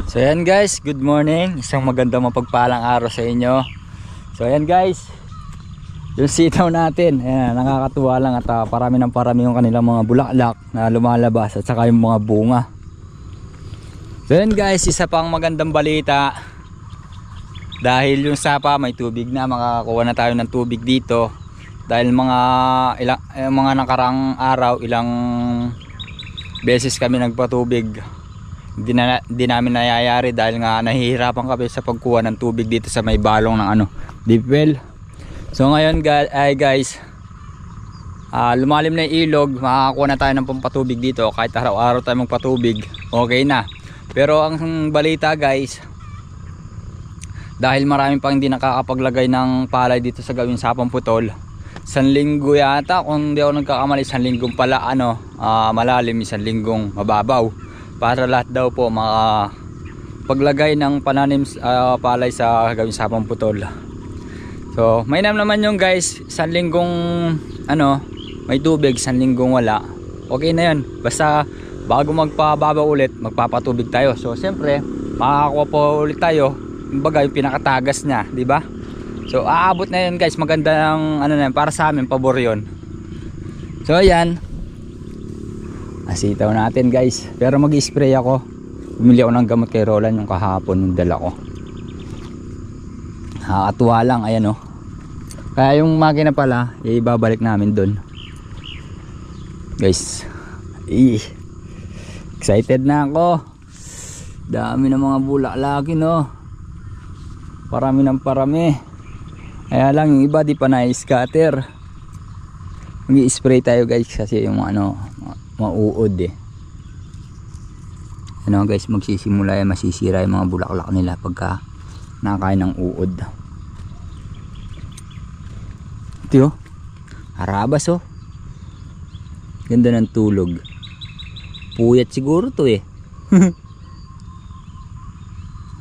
So ayan guys, good morning. Isang magandang mapagpalang araw sa inyo. So ayan guys, yung sitaw natin, ayan, nakakatuwa lang at parami ng parami yung kanilang mga bulaklak na lumalabas at saka yung mga bunga. So ayan guys, isa pang magandang balita. Dahil yung sapa may tubig na, makakakuha na tayo ng tubig dito. Dahil mga nakarang araw, ilang beses kami nagpatubig. Hindi namin nayayari dahil nga nahihirapan kami sa pagkuha ng tubig dito sa may balong ng deep well. So ngayon guys, lumalim na yung ilog, makakakuha na tayo ng pampatubig dito. Kahit araw-araw tayo magpatubig, okay na. Pero ang balita guys, dahil marami pang hindi nakakapaglagay ng palay dito sa gawing sapang putol, 1 linggo yata, kung hindi ako nagkakamali, 1 linggong pala malalim, 1 linggong mababaw, para lahat daw po paglagay ng pananim palay sa gawing sapang putol. So may naman yung guys, 1 linggong may tubig, 1 linggong wala, okay na yun. Basta bago magpababaw ulit, magpapatubig tayo. So siyempre makakakuha po ulit tayo, kumbaga yung pinakatagas nya, di ba? So aabot na yun guys, maganda ng na yun, para sa amin pabor yun. So ayan, asitaw natin guys, pero mag-spray ako. Bumili ako ng gamot kay Roland yung kahapon, yung dala ko. Nakakatuwa lang, ayan oh. Kaya yung makina pala, ibabalik namin doon guys. Excited na ako. Dami ng mga bulaklaki no, parami ng parami. Kaya lang yung iba di pa na-scatter. Mag-i-spray tayo guys kasi yung mauod eh. Guys, magsisimula yan, masisira yung mga bulaklak nila pagka nakakain ng uod. Ito oh, harabas oh, ganda ng tulog. Puyat siguro to eh.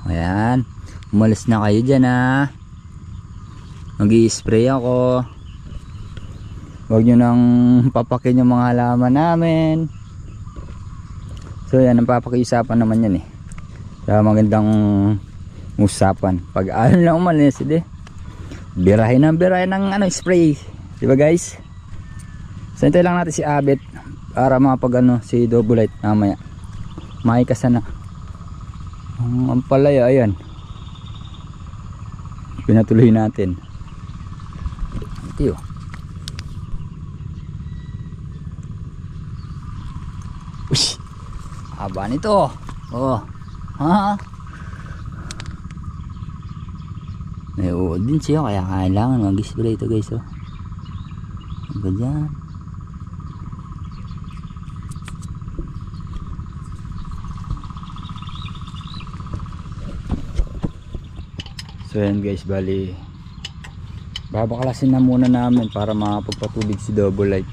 Ayan, umalis na kayo dyan ah. Mag-i-spray ako. Huwag nyo nang papakin yung mga halaman namin. So yan, ang papakiusapan naman yan eh. Kaya magandang usapan. Pag lang umalis, birahin ng spray. Diba guys? So hintay lang natin si Abet para mapag si Double Light mamaya. Maikasan na. Ang palaya, ayan. Pinatuloy natin. Ito. Ush, haba nito. Oh, ha? May uod din siya, kaya kailangan mag-spray ito guys. Oh, haba dyan. So yan guys, bali babaklasin na muna namin para makapagpatubig si Double Light.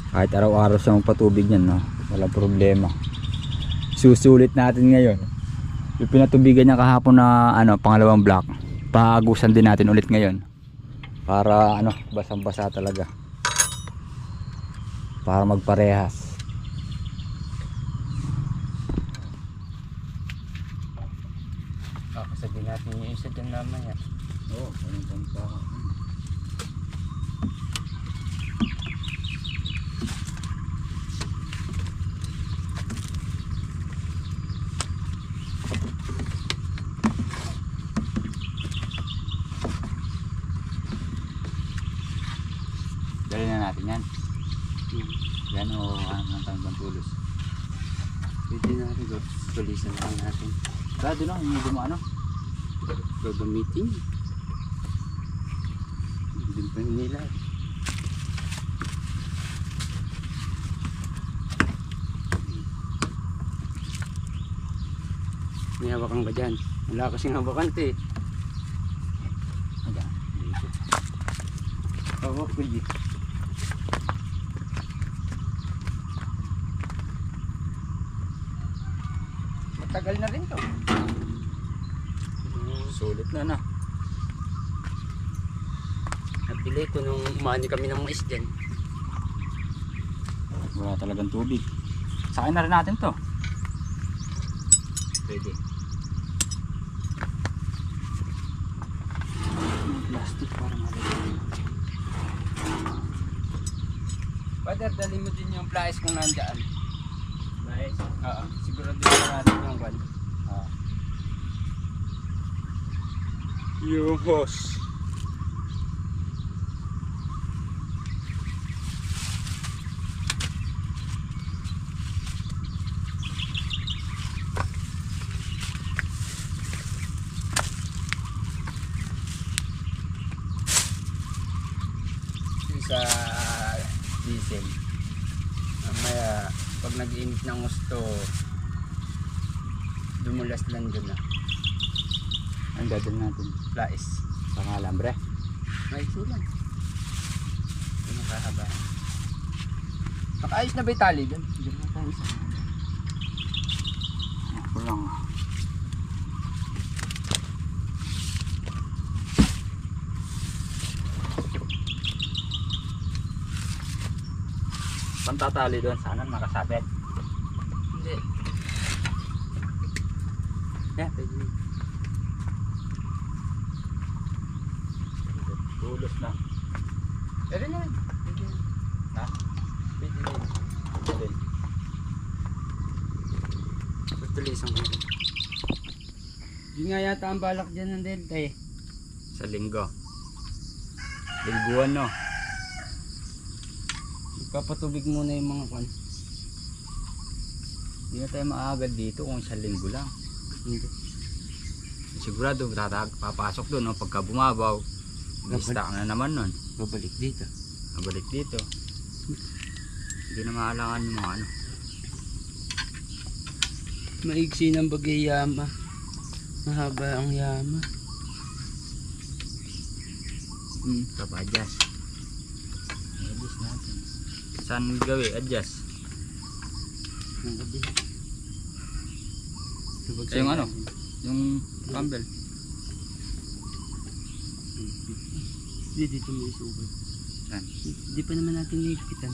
Kahit araw-araw siya magpatubig niyan, no? Walang problema. Susulit natin ngayon yung pinatubigan niya kahapon na pangalawang block. Paagusan din natin ulit ngayon para basang-basa talaga, para magparehas. Sabihin natin yung isa dyan naman yan. Oo, ganun pa. Dali na natin yan. Yan o ang tayong tulos. Pwede natin tulisan lang natin. Doon lang, hindi dumaan Gagamitin. Hindi pa nila. May hawakan ba dyan? Wala kasing hawakante. Ayan, dito. Hawak ko dito. Matagal na rin to. Sulit na. Napili ko nung umani kami ng mais dyan. Wala talagang tubig. Sakin na rin natin to. Pwede. Plastic para malagay. Father, dali mo din yung flies kung nandaan. Flies? Oo. Siguro din natin yung one. Oo. Yung hose. Sa diesel. Mamaya pag nag-init ng gusto, dumulas lang dun na. Ang dadal natin. Flies. Pangalambre. May sulang. Hindi nakahaba. Nakaayos na ba yung tali dun? Diyan na tayo isa. Ako lang. Pantatali doon. Sana makasabit. Hindi. Yeah, pwede. Tulos na. Pwede na. Pwede na. Ha? Pwede na. Pwede. Tutulisan ko. Hindi nga yata ang balak dyan ng delta eh. Sa linggo. Lingguan no. Ipapatubig muna yung mga kwan. Hindi na tayo maagad dito kung sa linggo lang. Hindi. Sigurado papasok doon no? Pagka bumabaw. Mag-stock na naman nun. Babalik dito. Nabalik dito. Hindi na maalangan yung mga ano. Maigsi ng bagay yama. Mahaba ang yama. Papa-adjust. Adjust natin. Saan gawin? Adjust. Ang gabi. Yung ano? Yung cambel. Hindi dito may sugat. Saan? Hindi pa naman natin higpitan.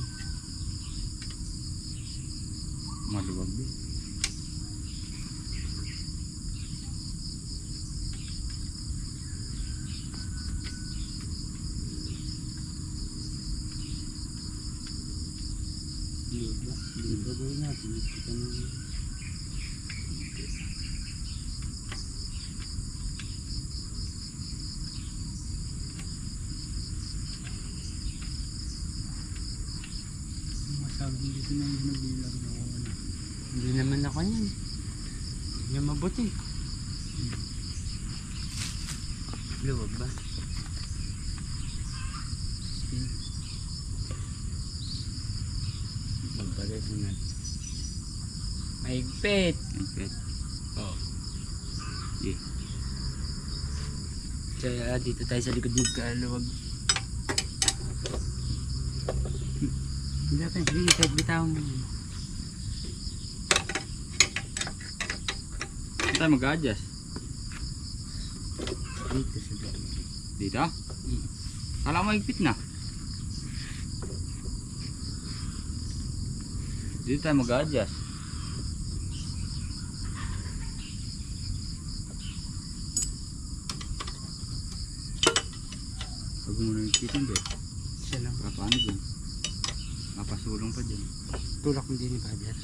Maluwag din. Hindi ba gawin natin higpitan naman. Masabi dito na yung nabilang na ako na. Hindi naman ako yan. Hindi mabuti. Luwag ba? Magbalik na. Mahigpit. Mahigpit. Oo. Yeah. Kaya dito tayo sa likod magkaluwag. Hindi pa, sige, kahit bitawan mo. Saan tayo mag-adjust? Dito sa loob. Dito? Kala mo higpit na. Dito tayo mag-adjust. Huwag mo na higpitin din. Isa lang. Paano dyan? Mapasulong pa dyan. Tulak mo din ni Father.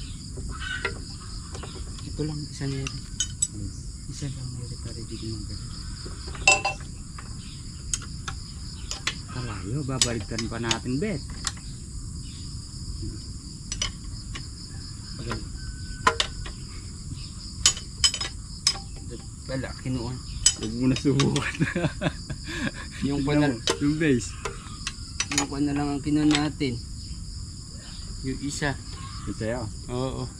Ito lang, isa nere. Isa lang nere para di gumagano. Kalayo, babalikan pa natin, Bet. Pagano. Wala, kinuha. Huwag mo na subukan. Yung pa na, Yung base. yung pa na lang ang kinuha natin. Yung isa. Ito yun. Oo.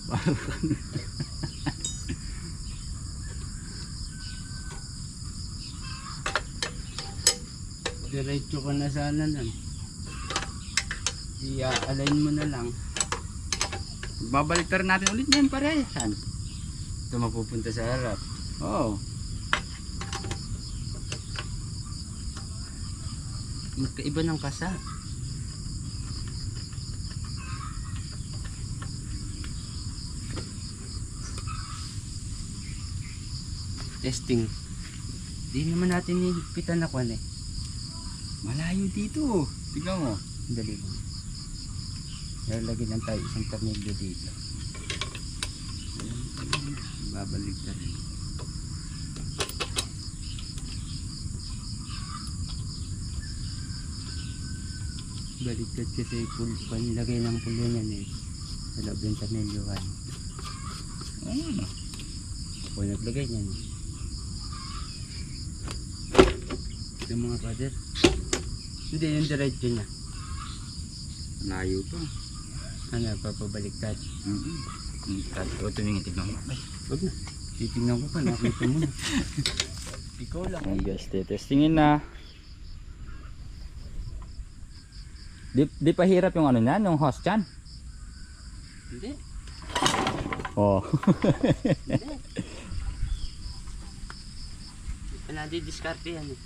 Diretso ka na sana lang. I-align mo na lang. Babalik rin natin ulit yan, pare. Saan? Ito mapupunta sa harap. Oo. Magkaiba ng kasa. Testing. Di naman natin higpitan na kwan eh. Malayo dito. Tignan mo. Dali lang. Lalagyan lang tayo isang tornilyo dito. Babalik na rin. Baliktad kasi panilagay ng pulyo niyan eh. Sa loob yung tornilyo kan. Ano? O naglagay niyan. Ito mga brother. Hindi yung diretso niya. Malayo to. Ano, papabaliktad. O tumingin, tignan mo. Huwag na. Titignan ko pa, nakita mo na. Ikaw lang. Ayan guys, testingin na. Di pa hirap yung ano niyan, yung host yan. Hindi. Oh. Hindi. Nadi-discarte yan eh.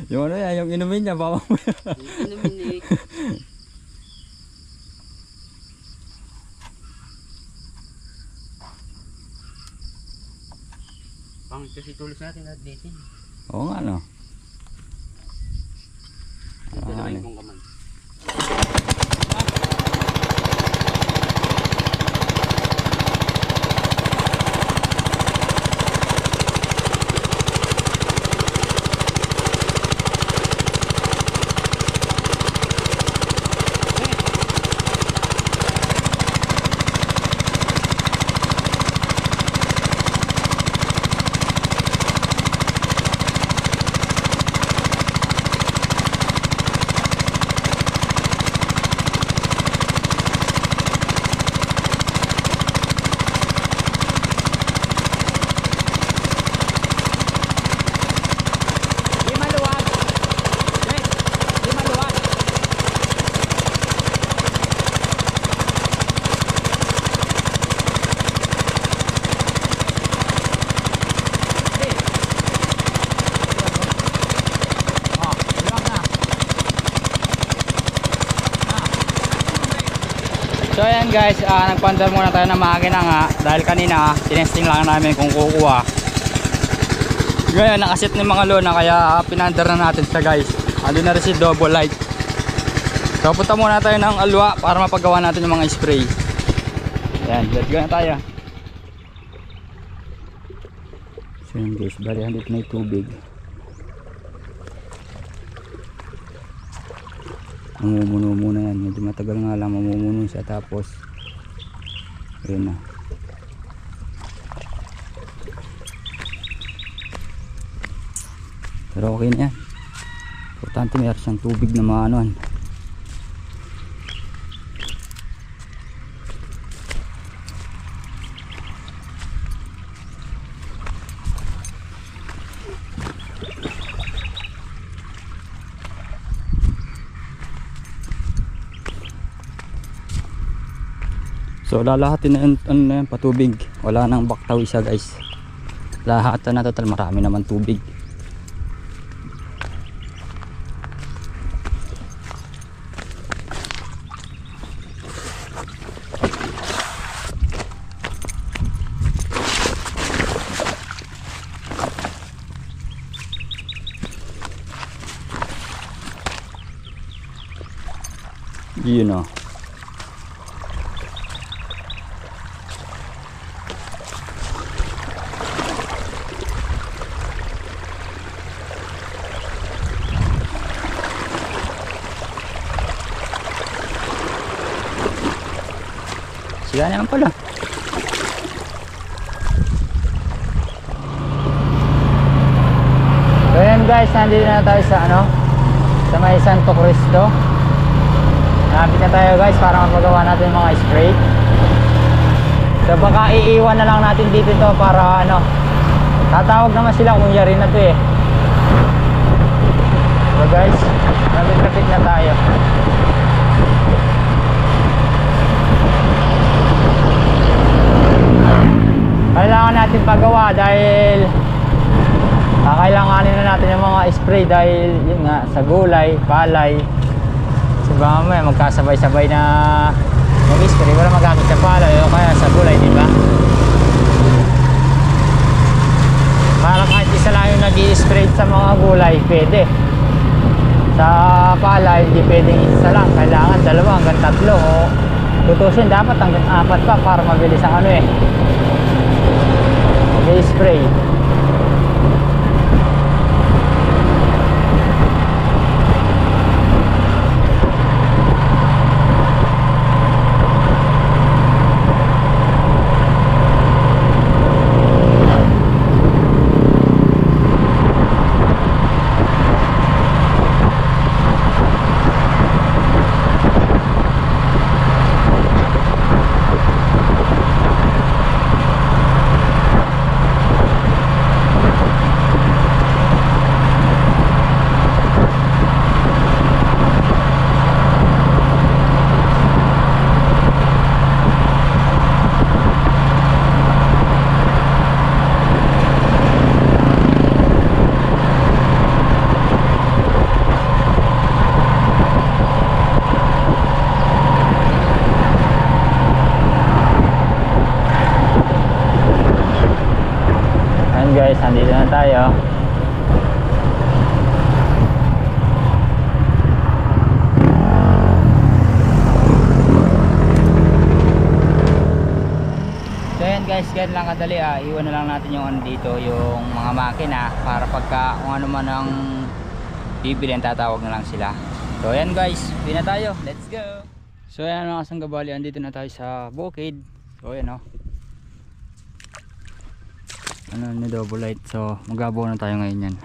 Yung ano yan, yung inumin niya, bawang mo yan. Ano minik? Pang kasi tulos natin at dito. Oo nga no. Ito Ah, naman ano. kong kamay. So ayan guys, nagpandar muna tayo ng makina nga dahil kanina tinesting lang namin kung kukuha. Ngayon nakasit ng mga lona kaya pinandar na natin siya guys. Ando na rin si double light. So punta muna tayo ng Alwa para mapagawa natin yung mga spray. Ayan, let's go na tayo. So yun guys, bali handit na yung tubig. Mamumuno muna yan, medyo matagal nga lang mamumuno siya tapos ayun na. Pero okay na yan, importante mayroon siyang tubig na maanuan. So lalahatin na yan, patubig. Wala nang baktaw isa guys. Lahatan na total, marami naman tubig. Yun o. Siya naman pala. So yan guys, nandito na tayo sa sa may Santo Cristo. Nabit na tayo guys para mapagawa natin yung mga spray. So baka iiwan na lang natin dito to para tatawag naman sila kung yari na to eh. So guys, nabit na tayo. Kailangan natin pagawa dahil kailanganin na natin yung mga spray dahil yun nga sa gulay, palay. Kasi baka may magkasabay-sabay na mag-spray, wala magamit sa palay o kaya sa gulay, di ba? pala hindi pwedeng isa lang, kailangan dalawa hanggang tatlo o tutusin dapat hanggang 4 pa para mabilis ang ano eh, mag-spray. Guys, nandito na tayo. So yan guys, ganyan lang kadali iwan na lang natin yung ano dito, yung mga makina para pagka kung ano man ang bibili, tatawag na lang sila. So yan guys, uwi na tayo, let's go. So yan mga sanggabali, andito na tayo sa bukid. So yan ano ni double light, so magabaw na tayo ngayon yan.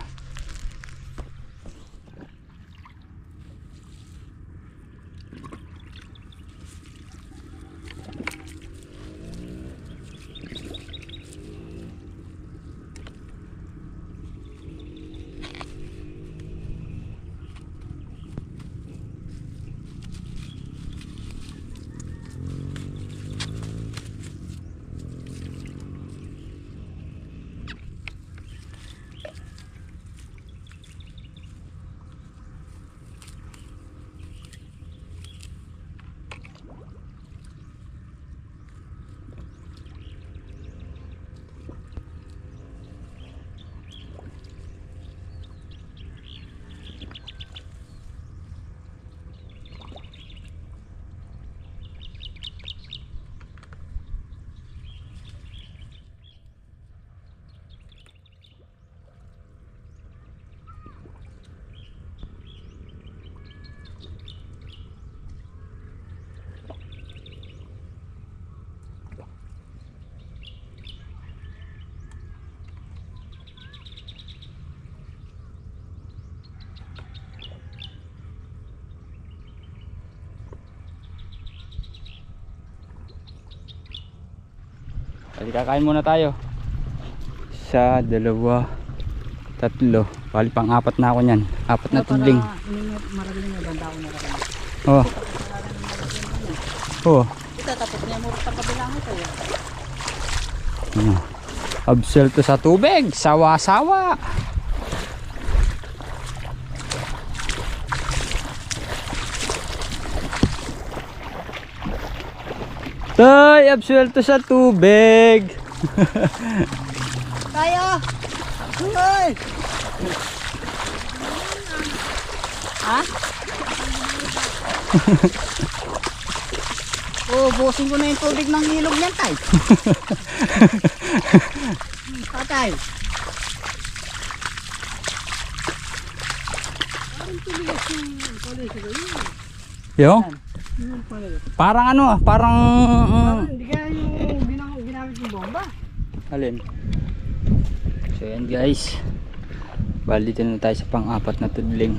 Kasi kakain muna tayo. Isa, dalawa, tatlo. Bali pang 4 na ako niyan. 4 na tudling. Marami na banda ako nakakala. Oh. Oh. Ito tapos niya mo sa kabilang ito. Absuelto sa tubig, sawa-sawa. Tay, absuelto sa tubig. Kaya! Hoy! Ha? Oh, busin ko na yung tubig ng ilog niyan, tay. Patay. Yo? Parang ano, parang Hindi kaya yung ginamit yung bomba. alin? So yan guys, bali dito na tayo sa pang-4 na tudling.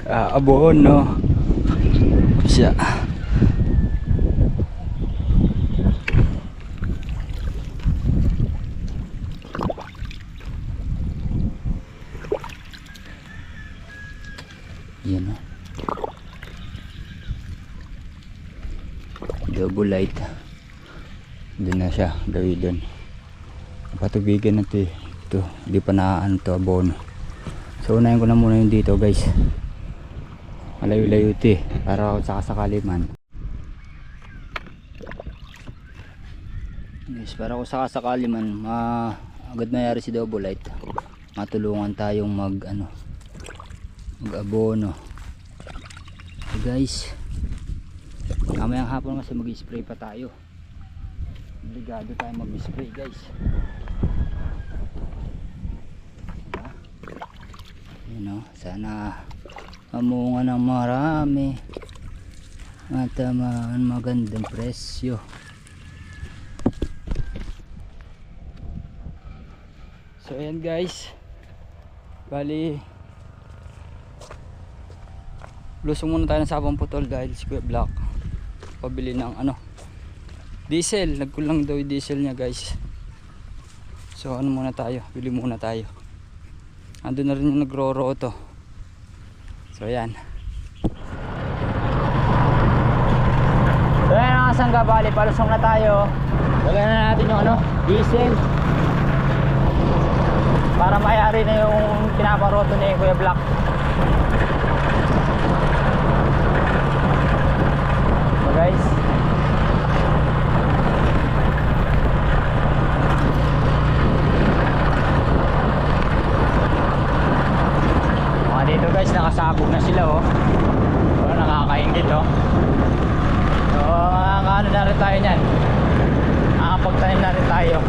Aboon no siya. Yan o, double light. Doon na siya, gawin doon. Patubigan na ito, hindi pa naaan to abono. So unahin ko na muna yung dito guys, malayo-layo ito para ako sakasakali man guys, para ako sakasakali man agad mayari si double light, matulungan tayong mag-abono. So guys, mamayang hapon kasi mag-spray pa tayo. Obligado tayo mag-spray guys. Diba? Yun o, sana amunga ng marami, matamaan magandang presyo. So ayan guys, bali lusong muna tayo ng Sabang Putol dahil si Kuya Black pabili ng diesel. Nagkulang daw yung diesel niya guys. So muna tayo, bili muna tayo. Ando na rin yung nagro-ro to. So ayan. So ayan ang kasangga, bali palusong na tayo. Wala na natin yung diesel para mayari na yung pinaparoto ni Kuya Black. So guys, mga dito guys, nakasabog na sila oh. So, nakakaingit oh. So makakaano na rin tayo nyan, makakapagtanim na rin tayo.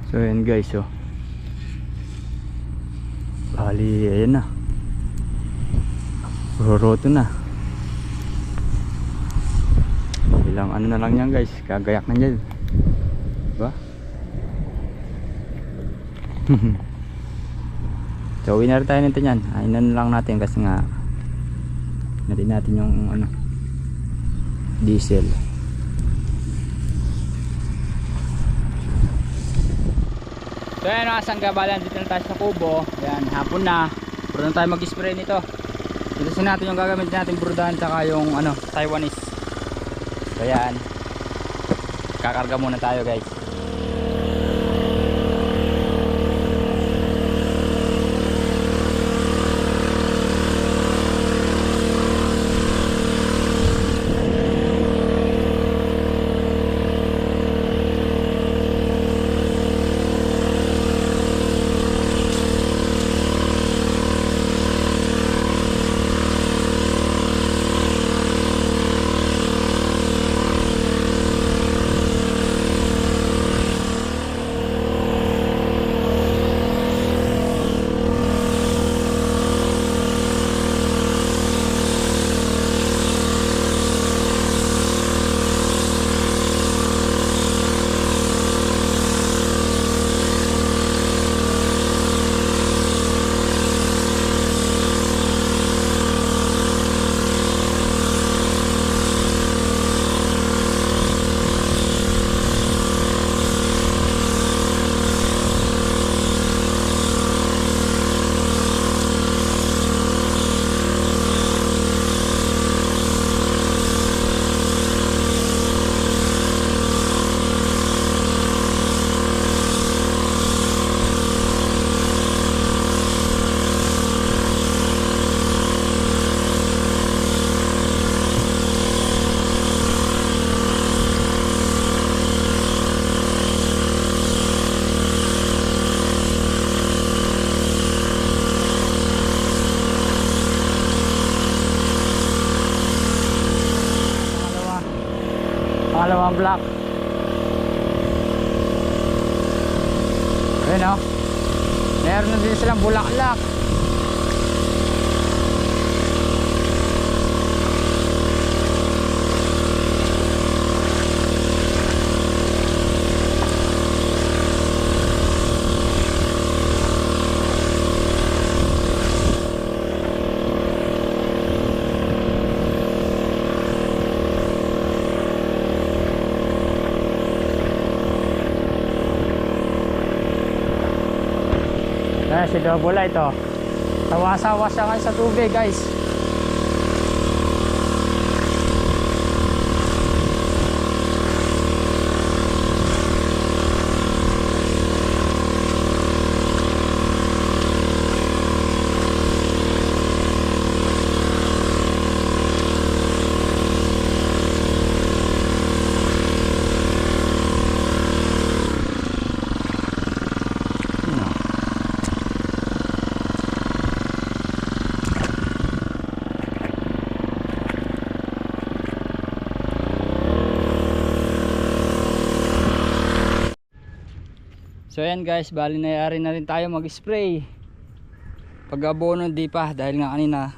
So ayan guys, bali ayan na, roroto na. Ilang na lang yan guys, kagayak na dyan, diba? So uwi na rin tayo nito nyan. Ayun lang natin kasi nga natin yung diesel. So ayan mga sanggabalan, dito na tayo sa kubo. Ayan, hapon na. Puro na tayo mag-spray nito. Dito natin yung gagamitin natin brudahan, saka yung Taiwanese. So ayan, kakarga muna tayo guys. pangalawang block. Ayun o. Meron na din silang bulaklak. Ayan si Double Light oh. Tawa-sawa siya ngayon sa tubig guys. So ayan guys, bali nayari na rin tayo mag-spray. Pag abono di pa dahil nga kanina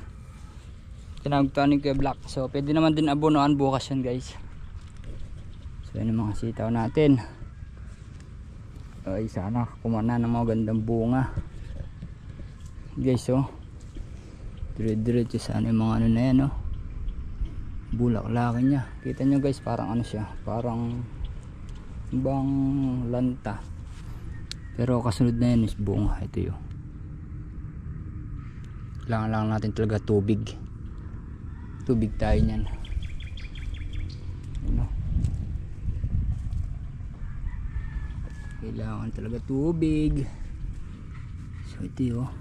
tinagtanin ko yung black. So pwede naman din abonoan bukas yan guys. So yan yung mga sitaw natin. Ay sana kumana ng mga gandang bunga. Guys oh. Dire-diretso sana yung mga ano na yan oh. Bulaklakin niya. Kita nyo guys parang ano siya. Parang bang lanta. Pero kasunod na yan is bunga. Ito yun. Kailangan lang natin talaga tubig. Tubig tayo nyan. Ano? Kailangan talaga tubig. So ito yun.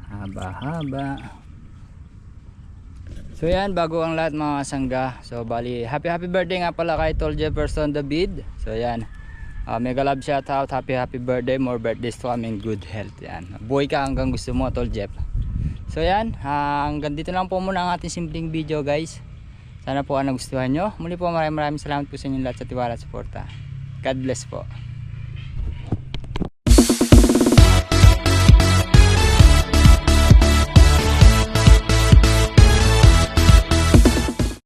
Haba-haba. So yan, bago ang lahat mga sangga. So bali, happy birthday nga pala kay Tol Jefferson David. So yan. Mega love shout out, happy birthday, more birthdays to come in good health. Yan. Buhay ka hanggang gusto mo Tol Jeff. So yan, hanggang dito lang po muna ang ating simpleng video guys. Sana po nagustuhan nyo. Muli po maraming salamat po sa inyong lahat sa tiwala at suporta. God bless po.